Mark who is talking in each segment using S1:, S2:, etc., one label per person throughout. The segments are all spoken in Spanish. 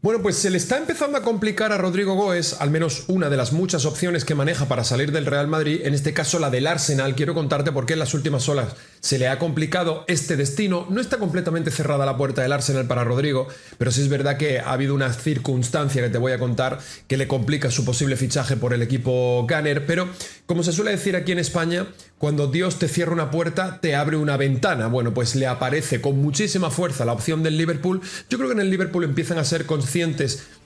S1: Bueno, pues se le está empezando a complicar a Rodrigo Goes, al menos una de las muchas opciones que maneja para salir del Real Madrid, en este caso la del Arsenal. Quiero contarte por qué en las últimas horas se le ha complicado este destino. No está completamente cerrada la puerta del Arsenal para Rodrigo, pero sí es verdad que ha habido una circunstancia que te voy a contar que le complica su posible fichaje por el equipo Gunner. Pero, como se suele decir aquí en España, cuando Dios te cierra una puerta, te abre una ventana. Bueno, pues le aparece con muchísima fuerza la opción del Liverpool. Yo creo que en el Liverpool empiezan a ser conscientes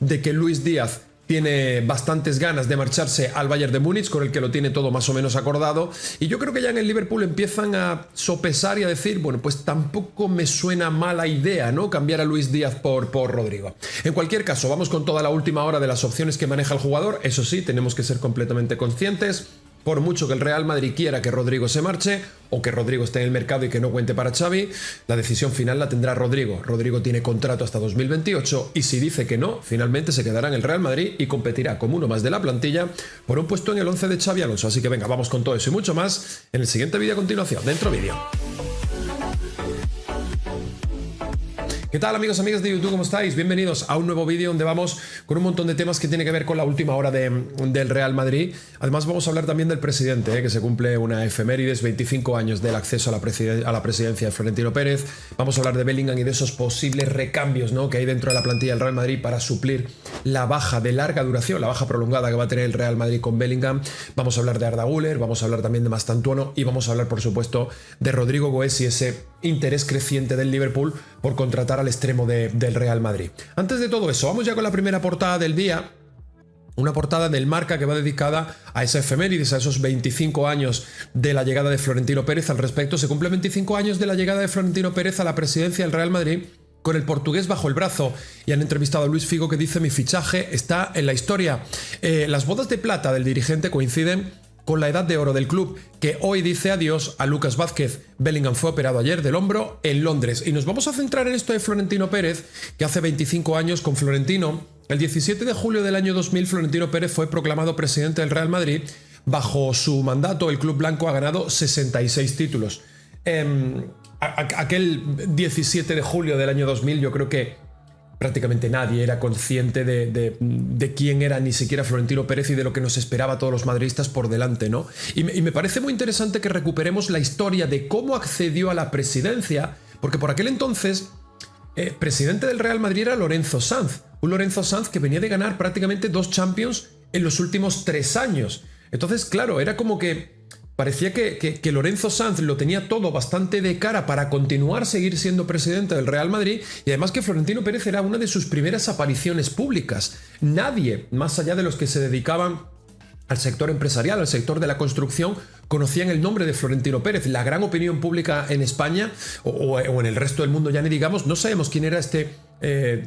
S1: de que Luis Díaz tiene bastantes ganas de marcharse al Bayern de Múnich, con el que lo tiene todo más o menos acordado, y yo creo que ya en el Liverpool empiezan a sopesar y a decir, bueno, pues tampoco me suena mala idea, ¿no?, cambiar a Luis Díaz por Rodrigo. En cualquier caso, vamos con toda la última hora de las opciones que maneja el jugador. Eso sí, tenemos que ser completamente conscientes. Por mucho que el Real Madrid quiera que Rodrigo se marche o que Rodrigo esté en el mercado y que no cuente para Xavi, la decisión final la tendrá Rodrigo. Rodrigo tiene contrato hasta 2028 y si dice que no, finalmente se quedará en el Real Madrid y competirá como uno más de la plantilla por un puesto en el 11 de Xavi Alonso. Así que venga, vamos con todo eso y mucho más en el siguiente vídeo a continuación. Dentro vídeo. ¿Qué tal, amigos y amigas de YouTube? ¿Cómo estáis? Bienvenidos a un nuevo vídeo donde vamos con un montón de temas que tiene que ver con la última hora del Real Madrid. Además vamos a hablar también del presidente, que se cumple una efemérides, 25 años del acceso a la presidencia de Florentino Pérez. Vamos a hablar de Bellingham y de esos posibles recambios, ¿no?, que hay dentro de la plantilla del Real Madrid para suplir la baja de larga duración, la baja prolongada que va a tener el Real Madrid con Bellingham. Vamos a hablar de Arda Güler, vamos a hablar también de Mastantuono y vamos a hablar, por supuesto, de Rodrigo Goes y ese interés creciente del Liverpool por contratar al extremo del Real Madrid. Antes de todo eso, vamos ya con la primera portada del día. Una portada del Marca que va dedicada a esa efemérides, a esos 25 años de la llegada de Florentino Pérez. Al respecto, se cumplen 25 años de la llegada de Florentino Pérez a la presidencia del Real Madrid con el portugués bajo el brazo, y han entrevistado a Luis Figo, que dice: mi fichaje está en la historia. Las bodas de plata del dirigente coinciden con la edad de oro del club, que hoy dice adiós a Lucas Vázquez. Bellingham fue operado ayer del hombro en Londres. Y nos vamos a centrar en esto de Florentino Pérez, que hace 25 años con Florentino, el 17 de julio del año 2000, Florentino Pérez fue proclamado presidente del Real Madrid. Bajo su mandato, el club blanco ha ganado 66 títulos. Aquel 17 de julio del año 2000, yo creo que prácticamente nadie era consciente de quién era ni siquiera Florentino Pérez y de lo que nos esperaba a todos los madridistas por delante, ¿no? Y me parece muy interesante que recuperemos la historia de cómo accedió a la presidencia, porque por aquel entonces presidente del Real Madrid era Lorenzo Sanz, un Lorenzo Sanz que venía de ganar prácticamente 2 Champions en los últimos 3 años. Entonces, claro, era como que parecía que Lorenzo Sanz lo tenía todo bastante de cara para seguir siendo presidente del Real Madrid, y además que Florentino Pérez era una de sus primeras apariciones públicas. Nadie, más allá de los que se dedicaban al sector empresarial, al sector de la construcción, conocían el nombre de Florentino Pérez. La gran opinión pública en España o en el resto del mundo, ya ni digamos, no sabemos quién era este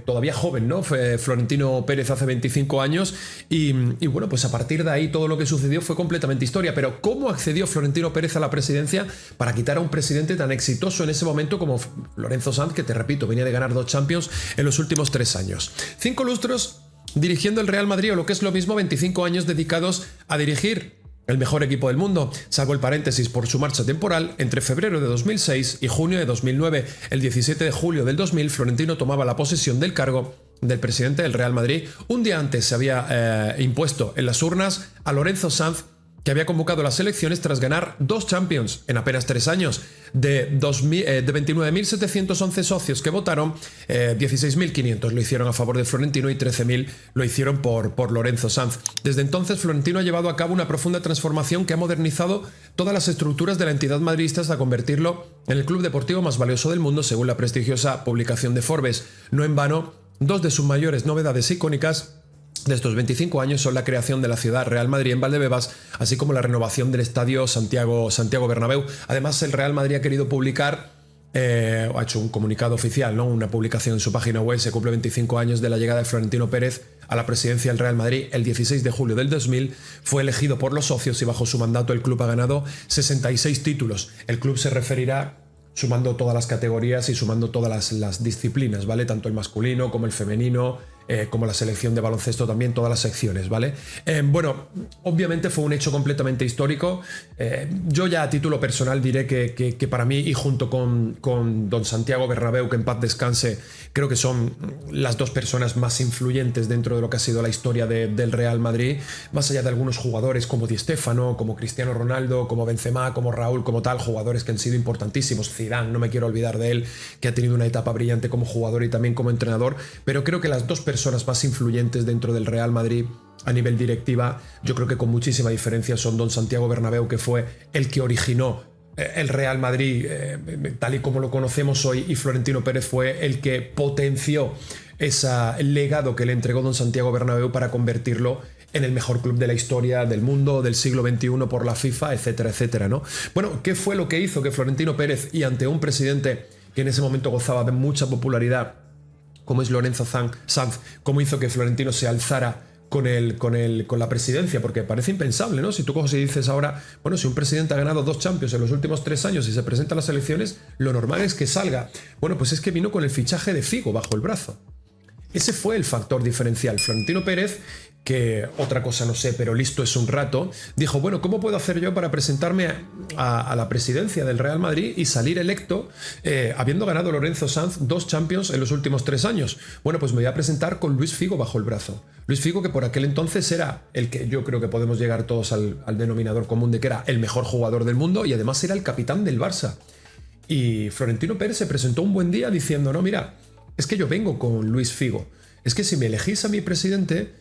S1: todavía joven, ¿no?, fue Florentino Pérez hace 25 años y bueno, pues a partir de ahí todo lo que sucedió fue completamente historia. Pero ¿cómo accedió Florentino Pérez a la presidencia para quitar a un presidente tan exitoso en ese momento como Lorenzo Sanz, que, te repito, venía de ganar 2 Champions en los últimos 3 años? 5 lustros dirigiendo el Real Madrid, o lo que es lo mismo, 25 años dedicados a dirigir el mejor equipo del mundo, salvo el paréntesis por su marcha temporal entre febrero de 2006 y junio de 2009. El 17 de julio del 2000, Florentino tomaba la posesión del cargo del presidente del Real Madrid. Un día antes se había impuesto en las urnas a Lorenzo Sanz, que había convocado las elecciones tras ganar 2 Champions en apenas 3 años. De 29.711 socios que votaron, 16.500 lo hicieron a favor de Florentino y 13.000 lo hicieron por Lorenzo Sanz. Desde entonces, Florentino ha llevado a cabo una profunda transformación que ha modernizado todas las estructuras de la entidad madridista hasta convertirlo en el club deportivo más valioso del mundo, según la prestigiosa publicación de Forbes. No en vano, 2 de sus mayores novedades icónicas de estos 25 años son la creación de la ciudad Real Madrid en Valdebebas, así como la renovación del estadio Santiago Bernabéu. Además, el Real Madrid ha querido publicar, ha hecho un comunicado oficial, ¿no?, una publicación en su página web. Se cumple 25 años de la llegada de Florentino Pérez a la presidencia del Real Madrid. El 16 de julio del 2000 fue elegido por los socios y bajo su mandato el club ha ganado 66 títulos. El club se referirá sumando todas las categorías y sumando todas las disciplinas, ¿vale? Tanto el masculino como el femenino, como la selección de baloncesto también, todas las secciones, ¿vale? Bueno, obviamente fue un hecho completamente histórico. Yo ya a título personal diré que para mí, y junto con don Santiago Bernabéu, que en paz descanse, creo que son las dos personas más influyentes dentro de lo que ha sido la historia del Real Madrid, más allá de algunos jugadores como Di Stéfano, como Cristiano Ronaldo, como Benzema, como Raúl, como tal, jugadores que han sido importantísimos. Zidane, no me quiero olvidar de él, que ha tenido una etapa brillante como jugador y también como entrenador, pero creo que las dos personas más influyentes dentro del Real Madrid a nivel directiva, yo creo que con muchísima diferencia, son don Santiago Bernabéu, que fue el que originó el Real Madrid tal y como lo conocemos hoy, y Florentino Pérez fue el que potenció el legado que le entregó don Santiago Bernabéu para convertirlo en el mejor club de la historia del mundo, del siglo XXI por la FIFA, etcétera, etcétera, ¿no? Bueno, ¿qué fue lo que hizo que Florentino Pérez, y ante un presidente que en ese momento gozaba de mucha popularidad, como es Lorenzo Sanz, cómo hizo que Florentino se alzara con la presidencia? Porque parece impensable, ¿no? Si tú coges y dices ahora, bueno, si un presidente ha ganado 2 Champions en los últimos 3 años y se presenta a las elecciones, lo normal es que salga. Bueno, pues es que vino con el fichaje de Figo bajo el brazo. Ese fue el factor diferencial. Florentino Pérez, que otra cosa no sé, pero listo es un rato, dijo, bueno, ¿cómo puedo hacer yo para presentarme a la presidencia del Real Madrid y salir electo habiendo ganado Lorenzo Sanz 2 Champions en los últimos 3 años? Bueno, pues me voy a presentar con Luis Figo bajo el brazo. Luis Figo, que por aquel entonces era el que yo creo que podemos llegar todos al denominador común de que era el mejor jugador del mundo y además era el capitán del Barça. Y Florentino Pérez se presentó un buen día diciendo, no, mira, es que yo vengo con Luis Figo. Es que si me elegís a mi presidente,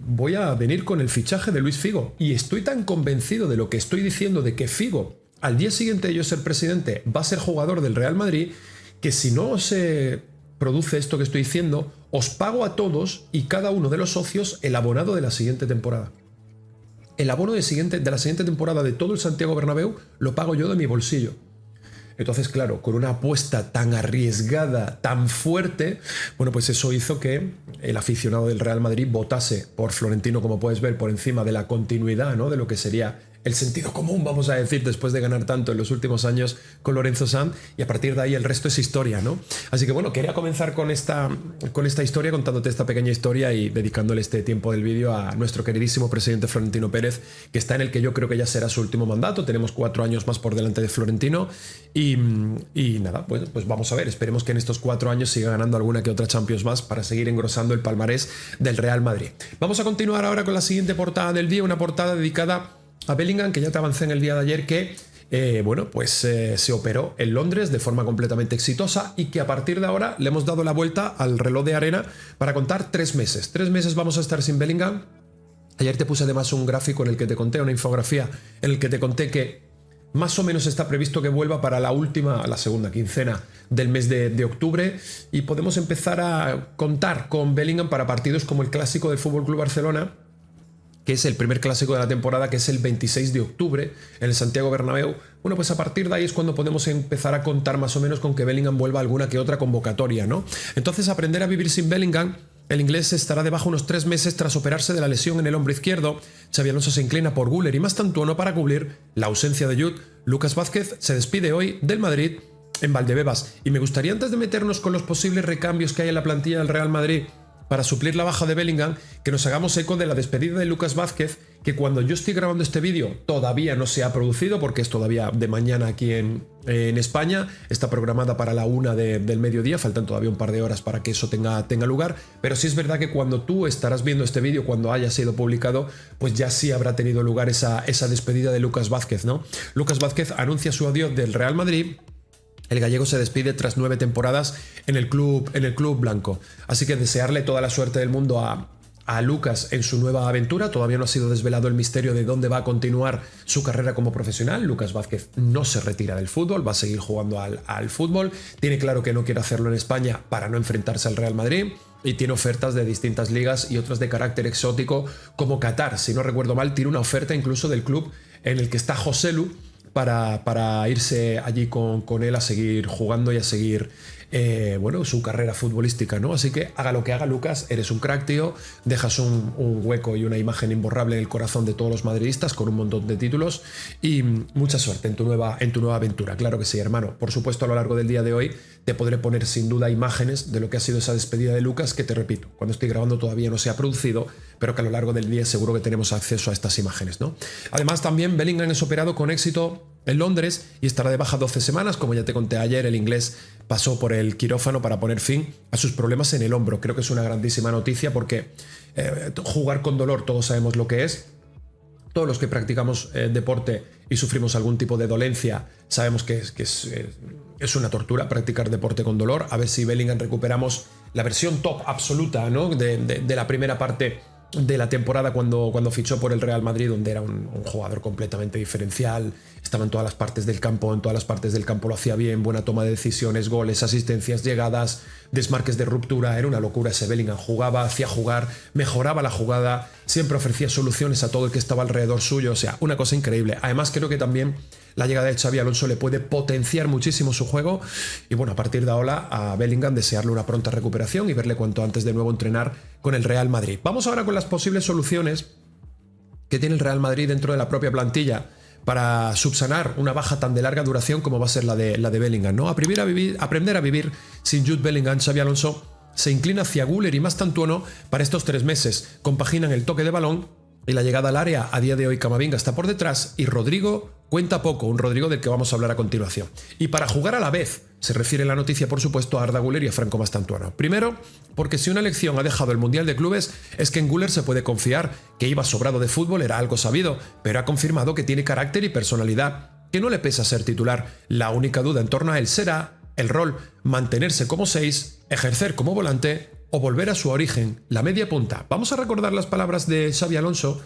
S1: voy a venir con el fichaje de Luis Figo. Y estoy tan convencido de lo que estoy diciendo, de que Figo, al día siguiente de yo ser presidente, va a ser jugador del Real Madrid, que si no se produce esto que estoy diciendo, os pago a todos y cada uno de los socios el abonado de la siguiente temporada. El abono de la siguiente temporada de todo el Santiago Bernabéu lo pago yo de mi bolsillo. Entonces, claro, con una apuesta tan arriesgada, tan fuerte, bueno, pues eso hizo que el aficionado del Real Madrid votase por Florentino, como puedes ver, por encima de la continuidad, ¿no? De lo que sería el sentido común, vamos a decir, después de ganar tanto en los últimos años con Lorenzo Sanz, y a partir de ahí el resto es historia, ¿no? Así que bueno, quería comenzar con esta historia, contándote esta pequeña historia y dedicándole este tiempo del vídeo a nuestro queridísimo presidente Florentino Pérez, que está en el que yo creo que ya será su último mandato. Tenemos 4 años más por delante de Florentino y nada, pues vamos a ver, esperemos que en estos 4 años siga ganando alguna que otra Champions más para seguir engrosando el palmarés del Real Madrid. Vamos a continuar ahora con la siguiente portada del día, una portada dedicada a Bellingham, que ya te avancé en el día de ayer que se operó en Londres de forma completamente exitosa y que a partir de ahora le hemos dado la vuelta al reloj de arena para contar 3 meses. 3 meses vamos a estar sin Bellingham. Ayer te puse además un gráfico en el que te conté, una infografía en el que te conté que más o menos está previsto que vuelva para la segunda quincena del mes de octubre, y podemos empezar a contar con Bellingham para partidos como el clásico del FC Barcelona, que es el primer clásico de la temporada, que es el 26 de octubre en el Santiago Bernabéu. Bueno, pues a partir de ahí es cuando podemos empezar a contar más o menos con que Bellingham vuelva a alguna que otra convocatoria, ¿no? Entonces, aprender a vivir sin Bellingham. El inglés estará debajo unos 3 meses tras operarse de la lesión en el hombro izquierdo. Xabi Alonso se inclina por Güler y Mastantuono para cubrir la ausencia de Jude. Lucas Vázquez se despide hoy del Madrid en Valdebebas. Y me gustaría, antes de meternos con los posibles recambios que hay en la plantilla del Real Madrid para suplir la baja de Bellingham, que nos hagamos eco de la despedida de Lucas Vázquez, que cuando yo estoy grabando este vídeo todavía no se ha producido, porque es todavía de mañana aquí en España, está programada para la 1 del mediodía, faltan todavía un par de horas para que eso tenga lugar, pero sí es verdad que cuando tú estarás viendo este vídeo, cuando haya sido publicado, pues ya sí habrá tenido lugar esa despedida de Lucas Vázquez, ¿no? Lucas Vázquez anuncia su adiós del Real Madrid. El gallego se despide tras 9 temporadas en el club blanco. Así que desearle toda la suerte del mundo a Lucas en su nueva aventura. Todavía no ha sido desvelado el misterio de dónde va a continuar su carrera como profesional. Lucas Vázquez no se retira del fútbol, va a seguir jugando al fútbol. Tiene claro que no quiere hacerlo en España para no enfrentarse al Real Madrid. Y tiene ofertas de distintas ligas y otras de carácter exótico, como Qatar. Si no recuerdo mal, tiene una oferta incluso del club en el que está Joselu, para irse allí con él a seguir jugando y a seguir bueno, su carrera futbolística, ¿no? Así que haga lo que haga, Lucas, eres un crack, tío, dejas un hueco y una imagen imborrable en el corazón de todos los madridistas con un montón de títulos y mucha suerte en tu nueva aventura. Claro que sí, hermano. Por supuesto, a lo largo del día de hoy te podré poner sin duda imágenes de lo que ha sido esa despedida de Lucas, que te repito, cuando estoy grabando todavía no se ha producido, pero que a lo largo del día seguro que tenemos acceso a estas imágenes, ¿no? Además, también Bellingham es operado con éxito en Londres y estará de baja 12 semanas. Como ya te conté ayer, el inglés pasó por el quirófano para poner fin a sus problemas en el hombro. Creo que es una grandísima noticia porque jugar con dolor todos sabemos lo que es. Todos los que practicamos deporte y sufrimos algún tipo de dolencia sabemos que es una tortura practicar deporte con dolor. A ver si Bellingham recuperamos la versión top absoluta, ¿no? de la primera parte de la temporada cuando fichó por el Real Madrid, donde era un jugador completamente diferencial, estaba en todas las partes del campo, lo hacía bien, buena toma de decisiones, goles, asistencias, llegadas, desmarques de ruptura, era una locura ese Bellingham, jugaba, hacía jugar, mejoraba la jugada, siempre ofrecía soluciones a todo el que estaba alrededor suyo, o sea, una cosa increíble. Además creo que también la llegada de Xabi Alonso le puede potenciar muchísimo su juego y bueno, a partir de ahora a Bellingham desearle una pronta recuperación y verle cuanto antes de nuevo entrenar con el Real Madrid. Vamos ahora con las posibles soluciones que tiene el Real Madrid dentro de la propia plantilla para subsanar una baja tan de larga duración como va a ser la de Bellingham, ¿no? Aprender a vivir sin Jude Bellingham. Xabi Alonso se inclina hacia Güler y Mastantuono para estos 3 meses. Compaginan el toque de balón y la llegada al área. A día de hoy Camavinga está por detrás y Rodrigo cuenta poco, un Rodrigo del que vamos a hablar a continuación. Y para jugar a la vez, se refiere la noticia por supuesto a Arda Güler y a Franco Mastantuono. Primero, porque si una elección ha dejado el Mundial de Clubes es que en Güler se puede confiar. Que iba sobrado de fútbol era algo sabido, pero ha confirmado que tiene carácter y personalidad, que no le pesa ser titular. La única duda en torno a él será el rol, mantenerse como 6, ejercer como volante o volver a su origen, la media punta. Vamos a recordar las palabras de Xabi Alonso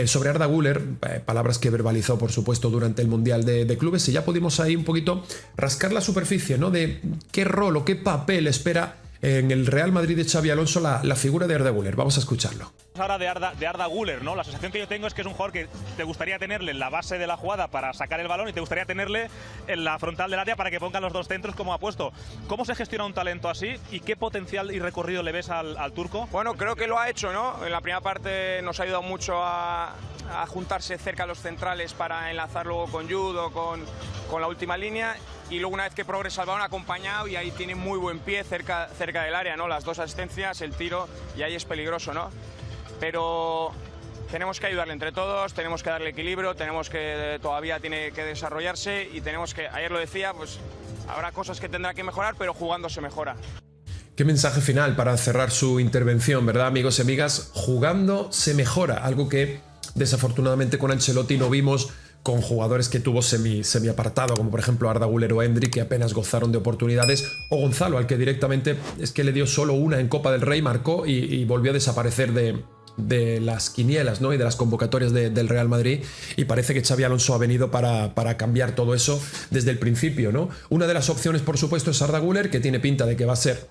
S1: sobre Arda Güler, palabras que verbalizó por supuesto durante el Mundial de Clubes, y ya pudimos ahí un poquito rascar la superficie, ¿no? De qué rol o qué papel espera en el Real Madrid de Xabi Alonso la figura de Arda Güler. Vamos a escucharlo.
S2: Ahora de Arda Güler, ¿no? La sensación que yo tengo es que es un jugador que te gustaría tenerle en la base de la jugada para sacar el balón y te gustaría tenerle en la frontal del área para que pongan los dos centros como ha puesto. ¿Cómo se gestiona un talento así y qué potencial y recorrido le ves al turco?
S3: Bueno, creo que lo ha hecho, ¿no? En la primera parte nos ha ayudado mucho a juntarse cerca a los centrales para enlazar luego con Jude o con la última línea. Y luego una vez que progresa el balón acompañado y ahí tiene muy buen pie cerca del área, ¿no? Las 2 asistencias, el tiro y ahí es peligroso, ¿no? Pero tenemos que ayudarle entre todos, tenemos que darle equilibrio, todavía tiene que desarrollarse y tenemos que, ayer lo decía, pues habrá cosas que tendrá que mejorar, pero jugando se mejora.
S1: Qué mensaje final para cerrar su intervención, ¿verdad, amigos y amigas? Jugando se mejora, algo que desafortunadamente con Ancelotti no vimos con jugadores que tuvo semi apartado, como por ejemplo Arda Güler o Endrick, que apenas gozaron de oportunidades, o Gonzalo, al que directamente es que le dio solo una en Copa del Rey, marcó y volvió a desaparecer de las quinielas, ¿no? Y de las convocatorias del Real Madrid, y parece que Xabi Alonso ha venido para cambiar todo eso desde el principio, ¿no? Una de las opciones, por supuesto, es Arda Güler, que tiene pinta de que va a ser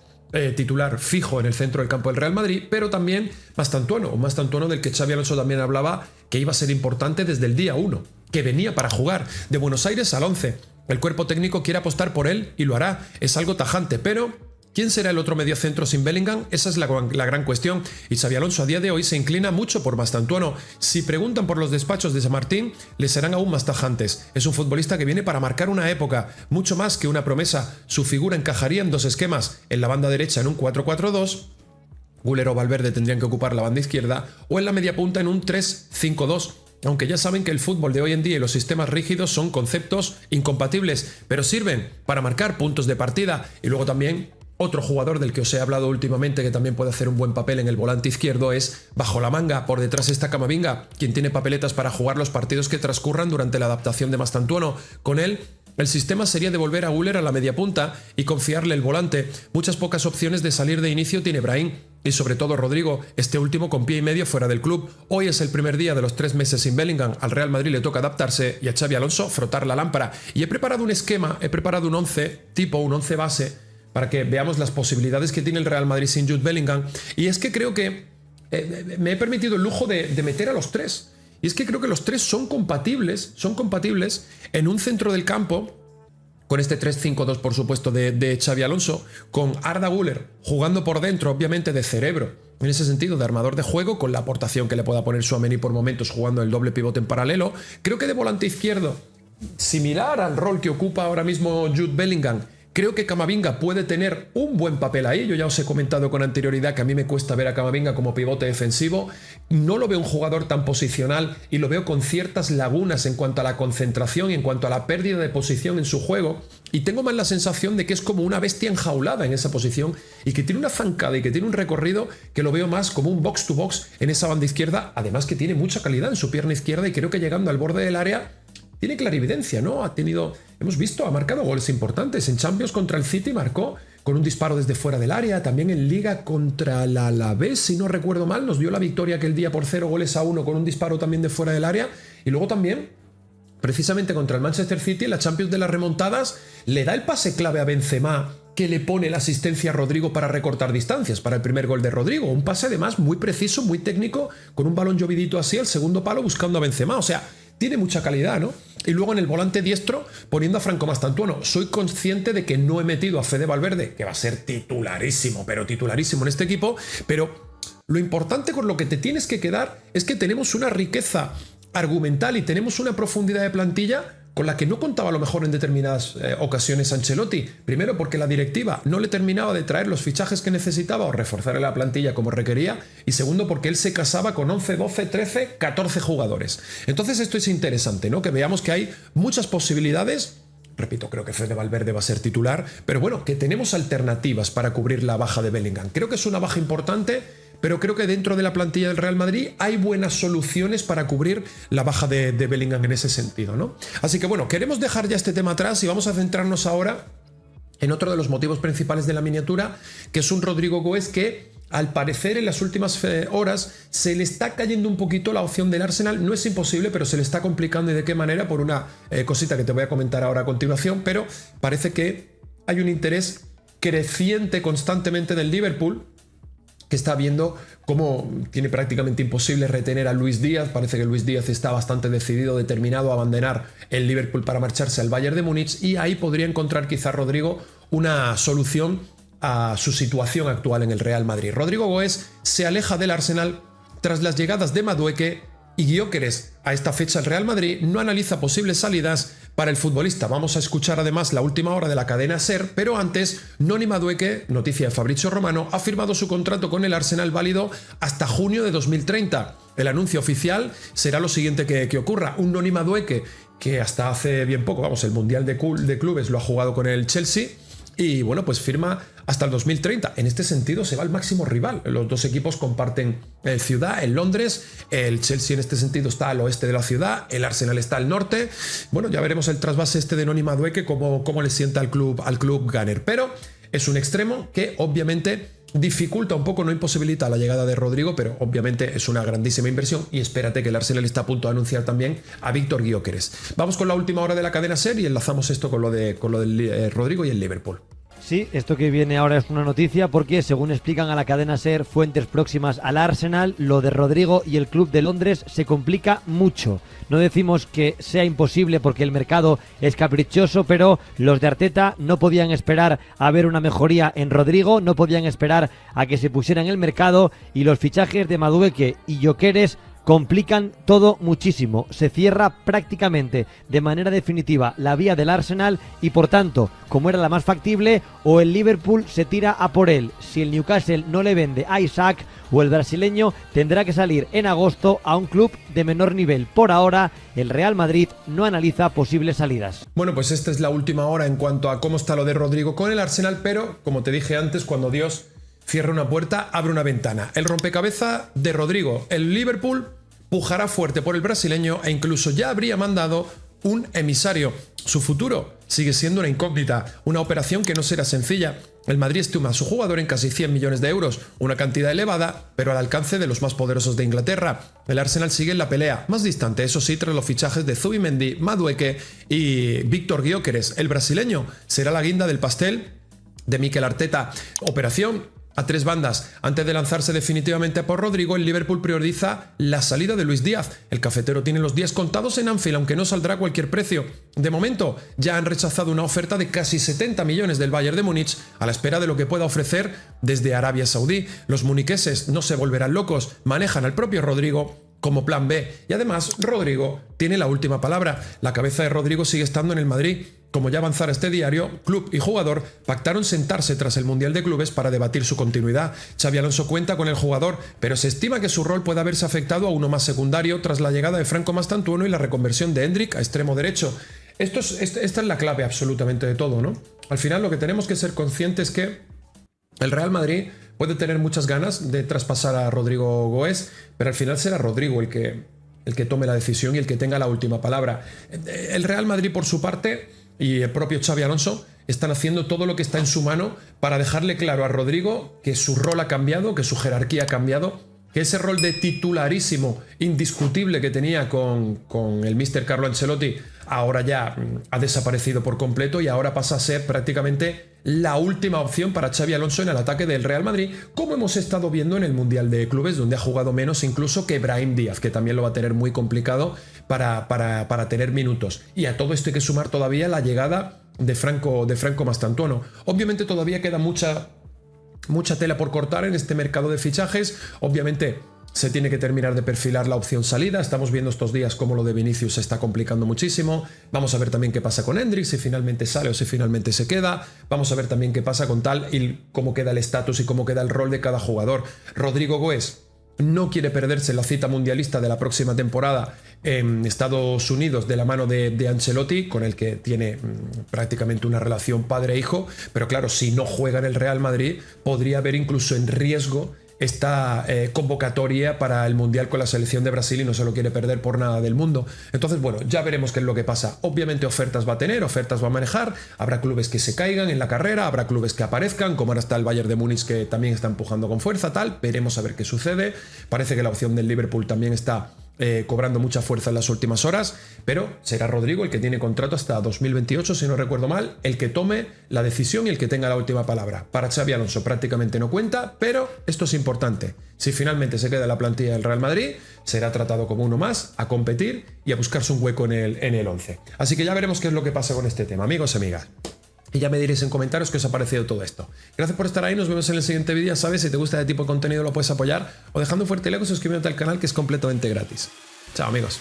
S1: titular fijo en el centro del campo del Real Madrid, pero también Mastantuono, del que Xabi Alonso también hablaba, que iba a ser importante desde el día 1, que venía para jugar de Buenos Aires al 11. El cuerpo técnico quiere apostar por él y lo hará, es algo tajante, pero ¿quién será el otro mediocentro sin Bellingham? Esa es la gran cuestión, y Xabi Alonso a día de hoy se inclina mucho por Mastantuono. Si preguntan por los despachos de San Martín, les serán aún más tajantes. Es un futbolista que viene para marcar una época, mucho más que una promesa. Su figura encajaría en 2 esquemas, en la banda derecha en un 4-4-2, Güler o Valverde tendrían que ocupar la banda izquierda, o en la media punta en un 3-5-2. Aunque ya saben que el fútbol de hoy en día y los sistemas rígidos son conceptos incompatibles, pero sirven para marcar puntos de partida. Y luego también otro jugador del que os he hablado últimamente que también puede hacer un buen papel en el volante izquierdo es Bajo la Manga. Por detrás está Camavinga, quien tiene papeletas para jugar los partidos que transcurran durante la adaptación de Mastantuono. Con él, el sistema sería devolver a Güler a la media punta y confiarle el volante. Muchas pocas opciones de salir de inicio tiene Brahim y sobre todo Rodrigo, este último con pie y medio fuera del club. Hoy es el primer día de los 3 meses sin Bellingham. Al Real Madrid le toca adaptarse y a Xabi Alonso frotar la lámpara. Y he preparado un esquema, he preparado un 11 tipo, un 11 base, para que veamos las posibilidades que tiene el Real Madrid sin Jude Bellingham. Y es que creo que me he permitido el lujo de meter a los 3. Y es que creo que los 3 son compatibles en un centro del campo con este 3-5-2 por supuesto de Xabi Alonso, con Arda Güler jugando por dentro, obviamente de cerebro, en ese sentido de armador de juego, con la aportación que le pueda poner Tchouaméni por momentos jugando el doble pivote en paralelo. Creo que de volante izquierdo, similar al rol que ocupa ahora mismo Jude Bellingham, creo que Camavinga puede tener un buen papel ahí. Yo ya os he comentado con anterioridad que a mí me cuesta ver a Camavinga como pivote defensivo. No lo veo un jugador tan posicional y lo veo con ciertas lagunas en cuanto a la concentración y en cuanto a la pérdida de posición en su juego. Y tengo más la sensación de que es como una bestia enjaulada en esa posición y que tiene una zancada y que tiene un recorrido que lo veo más como un box to box en esa banda izquierda. Además que tiene mucha calidad en su pierna izquierda y creo que llegando al borde del área tiene clarividencia, ¿no? Hemos visto, ha marcado goles importantes. En Champions contra el City marcó con un disparo desde fuera del área. También en Liga contra el Alavés, si no recuerdo mal, nos dio la victoria aquel día por 0-1 con un disparo también de fuera del área. Y luego también, precisamente contra el Manchester City, en la Champions de las remontadas, le da el pase clave a Benzema, que le pone la asistencia a Rodrigo para recortar distancias, para el primer gol de Rodrigo. Un pase además muy preciso, muy técnico, con un balón llovidito así al segundo palo buscando a Benzema. O sea, tiene mucha calidad, ¿no? Y luego en el volante diestro poniendo a Franco Mastantuono. Soy consciente de que no he metido a Fede Valverde, que va a ser titularísimo, pero titularísimo en este equipo, pero lo importante con lo que te tienes que quedar es que tenemos una riqueza argumental y tenemos una profundidad de plantilla con la que no contaba a lo mejor en determinadas ocasiones Ancelotti. Primero porque la directiva no le terminaba de traer los fichajes que necesitaba o reforzar la plantilla como requería, y segundo porque él se casaba con 11, 12, 13, 14 jugadores. Entonces esto es interesante, ¿no? Que veamos que hay muchas posibilidades. Repito, creo que Fede Valverde va a ser titular, pero bueno, que tenemos alternativas para cubrir la baja de Bellingham. Creo que es una baja importante, pero creo que dentro de la plantilla del Real Madrid hay buenas soluciones para cubrir la baja de Bellingham en ese sentido, ¿no? Así que bueno, queremos dejar ya este tema atrás y vamos a centrarnos ahora en otro de los motivos principales de la miniatura, que es un Rodrigo Goes que, al parecer, en las últimas horas se le está cayendo un poquito la opción del Arsenal. No es imposible, pero se le está complicando. ¿Y de qué manera? Por una cosita que te voy a comentar ahora a continuación, pero parece que hay un interés creciente constantemente del Liverpool, que está viendo cómo tiene prácticamente imposible retener a Luis Díaz. Parece que Luis Díaz está bastante decidido, determinado a abandonar el Liverpool para marcharse al Bayern de Múnich, y ahí podría encontrar quizá Rodrigo una solución a su situación actual en el Real Madrid. Rodrigo Goes se aleja del Arsenal tras las llegadas de Madueke y Gyökeres. A esta fecha el Real Madrid no analiza posibles salidas para el futbolista. Vamos a escuchar además la última hora de la cadena SER, pero antes, Noni Madueke, noticia de Fabrizio Romano, ha firmado su contrato con el Arsenal válido hasta junio de 2030. El anuncio oficial será lo siguiente que ocurra. Un Noni Madueke que hasta hace bien poco, el Mundial de Clubes lo ha jugado con el Chelsea, y bueno, pues firma hasta el 2030. En este sentido se va el máximo rival. Los dos equipos comparten ciudad en Londres. El Chelsea en este sentido está al oeste de la ciudad, el Arsenal está al norte. Bueno, ya veremos el trasvase de Noni Madueke cómo le sienta al club Gunner. Pero es un extremo que obviamente dificulta un poco, no imposibilita la llegada de Rodrigo, pero obviamente es una grandísima inversión, y espérate que el Arsenal está a punto de anunciar también a Víctor Gyökeres. Vamos con la última hora de la cadena SER y enlazamos esto con lo de Rodrigo y el Liverpool.
S4: Sí, esto que viene ahora es una noticia porque, según explican a la cadena SER fuentes próximas al Arsenal, lo de Rodrigo y el club de Londres se complica mucho. No decimos que sea imposible porque el mercado es caprichoso, pero los de Arteta no podían esperar a ver una mejoría en Rodrigo, no podían esperar a que se pusiera en el mercado, y los fichajes de Madueke y Gyökeres complican todo muchísimo. Se cierra prácticamente de manera definitiva la vía del Arsenal y, por tanto, como era la más factible, o el Liverpool se tira a por él. Si el Newcastle no le vende a Isaac, o el brasileño tendrá que salir en agosto a un club de menor nivel. Por ahora, el Real Madrid no analiza posibles salidas.
S1: Bueno, pues esta es la última hora en cuanto a cómo está lo de Rodrigo con el Arsenal, pero como te dije antes, cuando Dios cierra una puerta, abre una ventana. El rompecabezas de Rodrigo. El Liverpool pujará fuerte por el brasileño e incluso ya habría mandado un emisario. Su futuro sigue siendo una incógnita, una operación que no será sencilla. El Madrid estima a su jugador en casi 100 millones de euros, una cantidad elevada, pero al alcance de los más poderosos de Inglaterra. El Arsenal sigue en la pelea, más distante, eso sí, tras los fichajes de Zubimendi, Madueke y Víctor Gyökeres. El brasileño será la guinda del pastel de Mikel Arteta. Operación a 3 bandas. Antes de lanzarse definitivamente por Rodrigo, el Liverpool prioriza la salida de Luis Díaz. El cafetero tiene los días contados en Anfield, aunque no saldrá a cualquier precio. De momento, ya han rechazado una oferta de casi 70 millones del Bayern de Múnich a la espera de lo que pueda ofrecer desde Arabia Saudí. Los muniqueses no se volverán locos, manejan al propio Rodrigo como plan B. Y además, Rodrigo tiene la última palabra. La cabeza de Rodrigo sigue estando en el Madrid. Como ya avanzara este diario, club y jugador pactaron sentarse tras el Mundial de Clubes para debatir su continuidad. Xabi Alonso cuenta con el jugador, pero se estima que su rol puede haberse afectado a uno más secundario tras la llegada de Franco Mastantuono y la reconversión de Hendrik a extremo derecho. Esta es la clave absolutamente de todo, ¿no? Al final lo que tenemos que ser conscientes es que el Real Madrid puede tener muchas ganas de traspasar a Rodrigo Goes, pero al final será Rodrigo el que tome la decisión y el que tenga la última palabra. El Real Madrid, por su parte, y el propio Xabi Alonso están haciendo todo lo que está en su mano para dejarle claro a Rodrigo que su rol ha cambiado, que su jerarquía ha cambiado, que ese rol de titularísimo, indiscutible que tenía con el Mr. Carlo Ancelotti, ahora ya ha desaparecido por completo y ahora pasa a ser prácticamente la última opción para Xabi Alonso en el ataque del Real Madrid, como hemos estado viendo en el Mundial de Clubes, donde ha jugado menos incluso que Brahim Díaz, que también lo va a tener muy complicado para tener minutos. Y a todo esto hay que sumar todavía la llegada de Franco Mastantuono. Obviamente todavía queda mucha tela por cortar en este mercado de fichajes. Obviamente se tiene que terminar de perfilar la opción salida. Estamos viendo estos días cómo lo de Vinicius se está complicando muchísimo. Vamos a ver también qué pasa con Hendrik, si finalmente sale o si finalmente se queda. Vamos a ver también qué pasa con tal y cómo queda el estatus y cómo queda el rol de cada jugador. Rodrigo Goes no quiere perderse la cita mundialista de la próxima temporada en Estados Unidos de la mano de Ancelotti, con el que tiene prácticamente una relación padre-hijo, pero claro, si no juega en el Real Madrid, podría haber incluso en riesgo esta convocatoria para el Mundial con la selección de Brasil y no se lo quiere perder por nada del mundo. Entonces, bueno, ya veremos qué es lo que pasa. Obviamente ofertas va a tener, ofertas va a manejar, habrá clubes que se caigan en la carrera, habrá clubes que aparezcan, como ahora está el Bayern de Múnich que también está empujando con fuerza, tal, veremos a ver qué sucede. Parece que la opción del Liverpool también está cobrando mucha fuerza en las últimas horas, pero será Rodrigo el que tiene contrato hasta 2028, si no recuerdo mal, el que tome la decisión y el que tenga la última palabra. Para Xabi Alonso prácticamente no cuenta, pero esto es importante. Si finalmente se queda en la plantilla del Real Madrid, será tratado como uno más, a competir y a buscarse un hueco en el 11. Así que ya veremos qué es lo que pasa con este tema, amigos y amigas. Y ya me diréis en comentarios qué os ha parecido todo esto. Gracias por estar ahí, nos vemos en el siguiente vídeo. Ya sabes, si te gusta este tipo de contenido lo puedes apoyar o dejando un fuerte like o suscribiéndote al canal, que es completamente gratis. Chao, amigos.